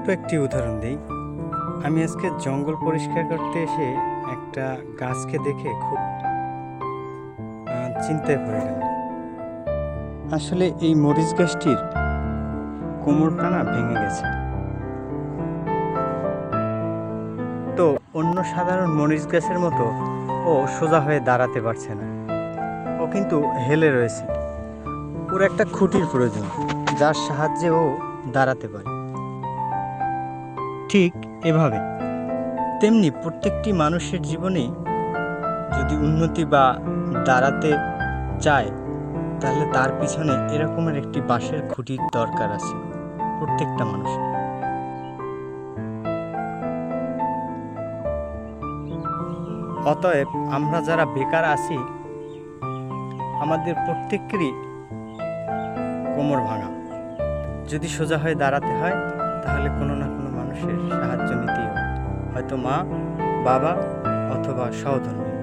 ছোট্ট একটি উদাহরণ দিই। আমি আজকে জঙ্গল পরিষ্কার করতে এসে একটা গাছকে দেখে খুব চিন্তায় পড়ে গেলাম। আসলে এই মরিচ গাছটির কোমরটা না ভেঙে গেছে। তো অন্য সাধারণ মরিচ গাছের মতো ও সোজা হয়ে দাঁড়াতে পারছে না, ও কিন্তু হেলে রয়েছে। ওর একটা খুঁটির প্রয়োজন, যার সাহায্যে ও দাঁড়াতে পারে। ঠিক এভাবে তেমনি প্রত্যেকটি মানুষের জীবনে যদি উন্নতি বা দাঁড়াতে চায়, তাহলে তার পিছনে এরকমের একটি বাঁশের খুঁটির দরকার আছে প্রত্যেকটা মানুষের। অতএব আমরা যারা বেকার আছি, আমাদের প্রত্যেকেরই কোমর ভাঙা। যদি সোজা হয়ে দাঁড়াতে হয়, তাহলে কোনো না কোনো মানুষের সাহায্য নিতেই হবে, হয়তো মা, বাবা অথবা সহধর্মী।